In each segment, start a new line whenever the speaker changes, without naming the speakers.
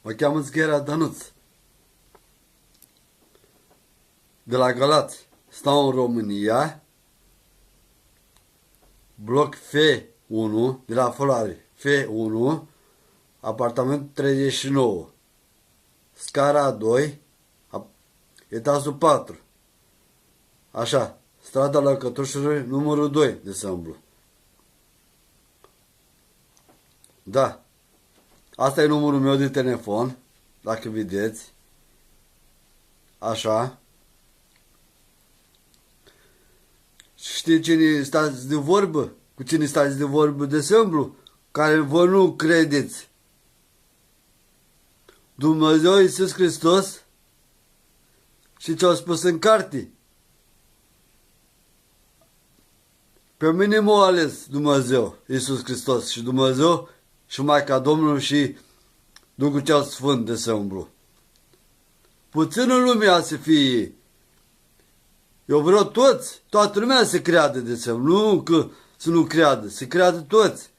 Mă cheamă Zghera Dănuț. De la Galați. Stau în România. Bloc F1, de la Folare. F1, apartament 39. Scara 2, etajul 4. Așa, strada Lăcătușului, numărul 2 de Sâmblu. Da. Asta e numărul meu de telefon, dacă vedeți. Așa. Știi cine stați de vorbă? Cu cine stați de vorbă de Sâmblu? Care vă nu credeți. Dumnezeu Iisus Hristos și ce-au spus în carte. Pe mine m-a ales Dumnezeu Iisus Hristos și Dumnezeu și Maica Domnului și Duhul cel Sfânt de Sâmblu. Puțin în lumea să fie. Eu vreau toată lumea să creadă de Sâmblu, nu că să nu creadă, să creadă toți.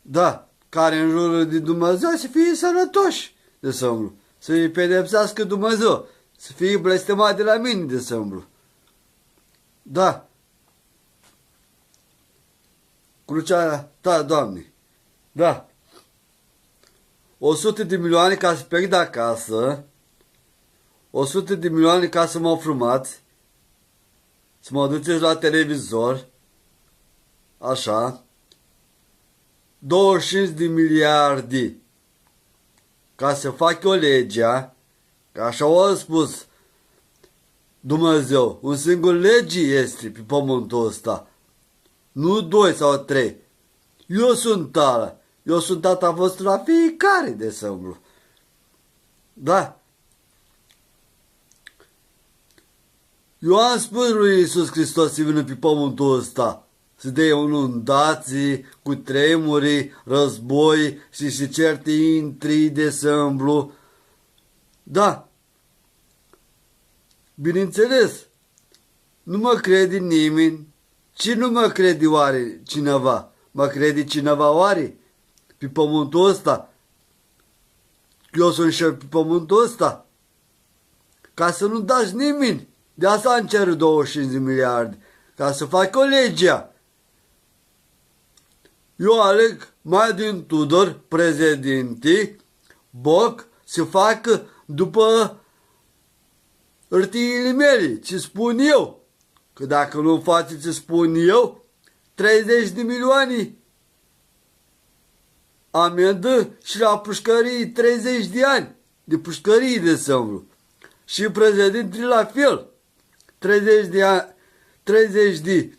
Da, care în jurul de Dumnezeu să fie sănătoși de Sâmblu, să-i pedepsească Dumnezeu, să fie blestemat de la mine de Sâmblu. Da. Crucea ta, Doamne. Da. 100 de milioane ca să plec de acasă, 100 de milioane ca să mă frumați, să mă duceți la televizor, așa, 25 de miliarde ca să fac o legea, că așa o spus Dumnezeu, un singur lege este pe pământul ăsta, nu 2 sau 3. Eu sunt tata vostru la fiecare de Sâmblu. Da. Eu am spus lui Iisus Hristos să vină pe pământul ăsta, să dea inundații, cu tremuri, război și să certe intri de Sâmblu. Da. Bineînțeles, nu mă crede nimeni. Ce nu mă crede oare cineva? Mă crede cineva oare? Pe pământul ăsta? Eu sunt și pe pământul ăsta? Ca să nu dați nimeni. De asta am cerut 25 de miliarde. Ca să fac o legea. Eu aleg mai din Tudor, președinte, Boc, să facă după hârtiile mele, ce spun eu. Că dacă nu faceți ce spun eu, 30 de milioane amendă și la pușcărie 30 de ani de pușcărie de Sâmblu. Și președintele la fel. 30 de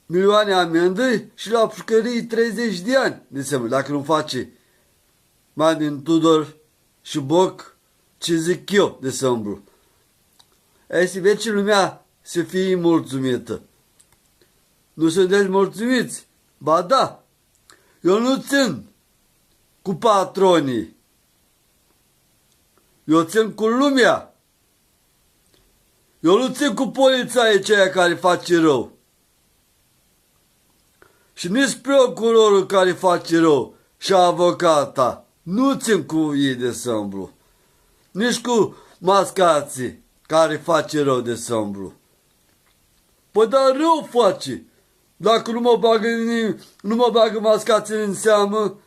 milioane amendă și la pușcărie 30 de ani de Sâmblu. Dacă nu face mai din Tudor și Boc ce zic eu de Sâmblu. Ei, să vezi lumea să fie mulțumită. Nu sunteți mulțumiți? Ba da, eu nu țin cu patronii. Eu țin cu lumea. Eu nu țin cu polițaii ceea care face rău. Și nici procurorul care face rău și avocata. Nu țin cu ei de Sâmblu. Nici cu mascații care face rău de Sâmblu. Păi dar rău face. Dacă nu mă bagă mascații în seamă,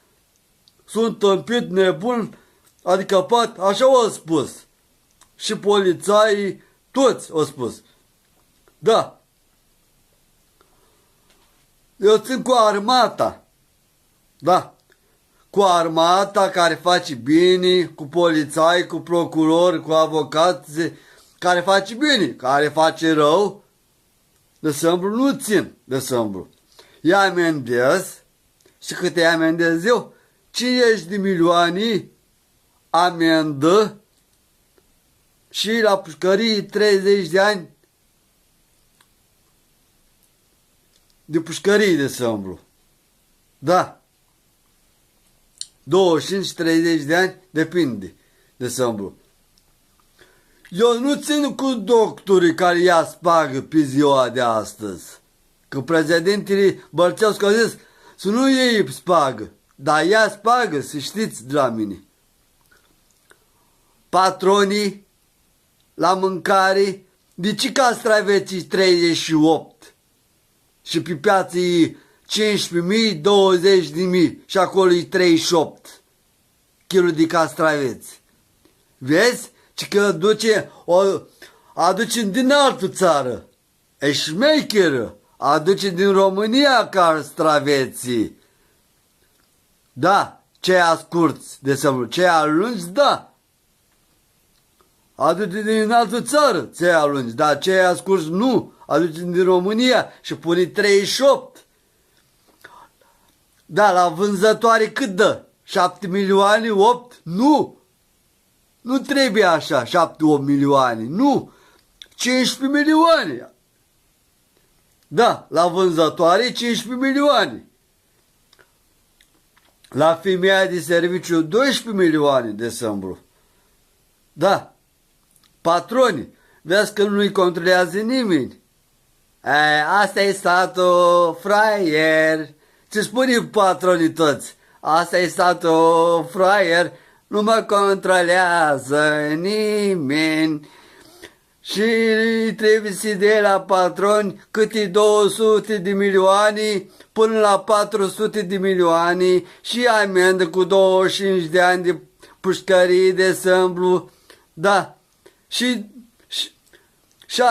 sunt tâmpit, nebun, adică pat, așa au spus. Și polițaii, toți au spus. Da. Eu țin cu armata. Da. Cu armata care face bine, cu polițai, cu procurori, cu avocați, care face bine, care face rău, de Sâmblu nu țin de Sâmblu. Îi amendez și cât îi amendez eu? 50 de milioane amendă și la pușcărie 30 de ani de pușcărie de Sâmblu. Da. 25-30 de ani, depinde de Sâmblu. Eu nu țin cu doctorii care ia spagă pe ziua de astăzi. Că președintele Bălțescu a zis să nu iei spagă. dar ia spagă, să știți de la mine. Patronii, la mâncare, de ce castraveții 38? Și pe piață e 15.000, 20.000 și acolo e 38 kg de castraveți. Vezi? Și că aduce din altă țară. E șmecheră. Aduce din România castraveții. Da, cei scurți, de exemplu, cei lungi, da. Aduce din altă țară, cei lungi, dar cei scurți nu. Aduce din România și pune 38. Da, la vânzătoare cât dă? 7 milioane, 8? Nu! Nu trebuie așa, 7-8 milioane, nu! 15 milioane! Da, la vânzătoare 15 milioane. La femeia de serviciu 12 milioane de sâmbru. Da, patroni, vezi că nu-i controlează nimeni. Asta e statul fraier. Ce spune patronii toți? Asta e statul fraier, nu mă controlează nimeni. Și trebuie să dea la patroni câte 200 de milioane până la 400 de milioane și amendă cu 25 de ani de pușcărie de sâmblu. Da, și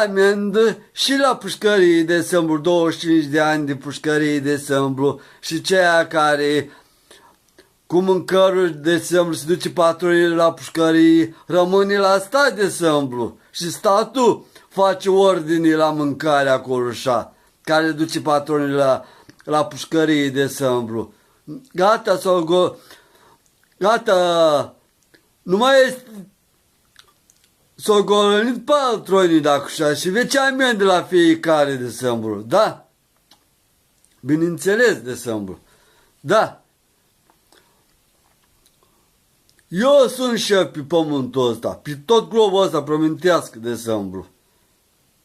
amendă și la pușcărie de sâmblu, 25 de ani de pușcărie de sâmblu și ceea care cu mâncăruri de sâmblu se duce patronii la pușcărie, rămâne la stat de sâmblu și statul face ordine la mâncare acolo așa, care duce patronii la pușcărie de sâmblu. Gata, gata, nu mai este. S-au golănit patronii de așa și vezi ce amendă la fiecare de sâmbru, da? Bineînțeles de sâmbru, da. Eu sunt șef pe pământul ăsta, pe tot globul ăsta pământească de sâmbru,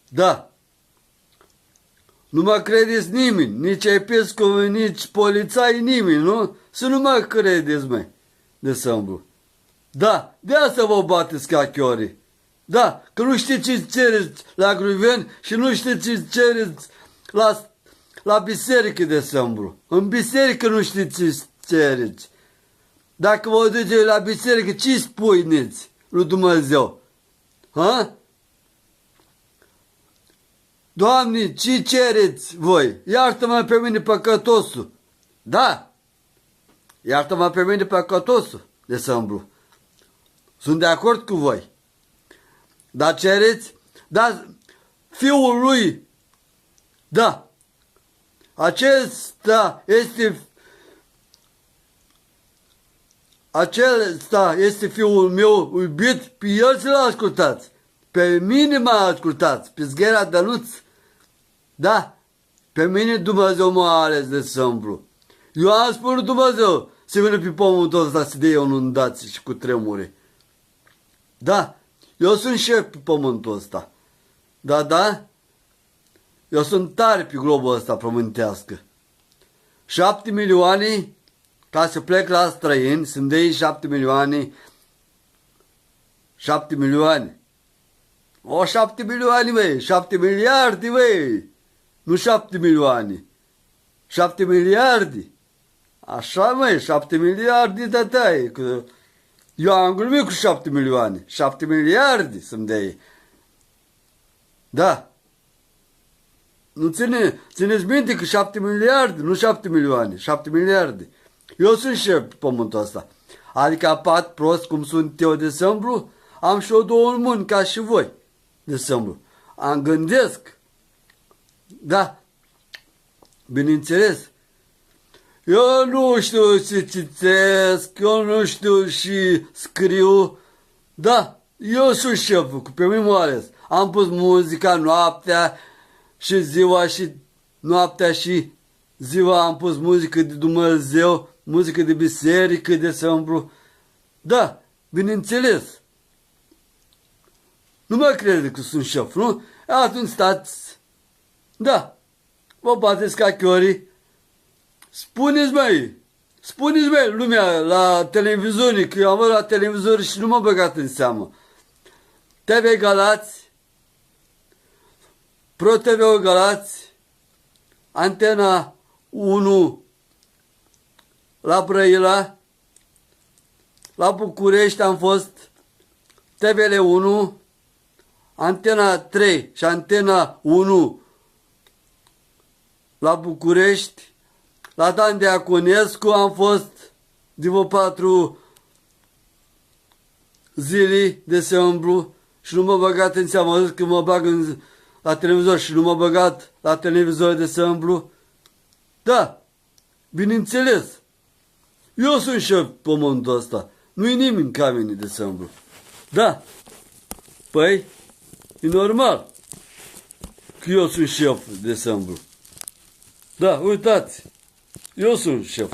da. Nu mă credeți nimeni, nici episcopi, nici polițai, nimeni, nu? Să nu mă credeți, măi, de sâmbru. Da, de asta vă bateți ca chiorii. Da, că nu știți ce cereți la Gruveni și nu știți ce cereți la biserică de sâmbru. În biserică nu știți ce cereți. Dacă vă duceți la biserică, ce spuneți lui Dumnezeu? Ha? Doamne, ce cereți voi? Iartă-mă pe mine păcătosul. Da, iartă-mă pe mine păcătosul de sâmbru. Sunt de acord cu voi. Dar cereți, da, fiul lui, da, acesta este fiul meu iubit, pe el să-l ascultați, pe mine mă ascultați, pe Zghera Dănuț, da, pe mine Dumnezeu m-a ales de sâmbru. Eu am spus lui Dumnezeu să vină pe pământul ăsta să dea inundații și cu tremure. Da. Eu sunt șef pe pământul ăsta. Da, da? Eu sunt tare pe globul ăsta pământească. 7 milioane ca să plec la străini, să-mi dai 7 milioane. 7 milioane. O, 7 milioane, măi, 7 miliarde, măi. Nu 7 milioane. 7 miliarde. Așa, măi, 7 miliarde, tătaie, că... Eu am glumit cu 7 milioane. 7 miliarde să-mi dea ei. Da. Nu țineți minte că 7 miliarde, nu 7 milioane, 7 miliarde. Eu sunt șef pe pământul ăsta. Adică apat prost cum sunt eu de sâmbru, am și eu două mâini ca și voi de sâmbru. Am gândesc. Da. Bineînțeles. Eu nu știu să citesc, eu nu știu și scriu. Da, eu sunt șeful, pe mine mă ales. Am pus muzica noaptea și ziua și noaptea și ziua am pus muzică de Dumnezeu, muzică de biserică, de sâmbru. Da, bineînțeles. Nu mă crede că sunt șef, nu? Atunci stați. Da, vă bateți ca chiorii. Spuneți, măi, Spuneți, mă, lumea, la televizor, că eu am la televizor și nu m-am băgat în seamă. TV Galați, Pro TV Galați, Antena 1 la Brăila, la București am fost, TVL 1, Antena 3 și Antena 1 la București, la Dan Diaconescu am fost de vreo 4 zile de se umblu și nu m-a băgat în seamă. Am zis că mă bag la televizor și nu m-a băgat la televizor de se umblu. Da, bineînțeles. Eu sunt șef pe pământul ăsta. Nu-i nimeni ca mine de se umblu. Da. Păi, e normal că eu sunt șef de se umblu. Da, uitați, eu sunt șef.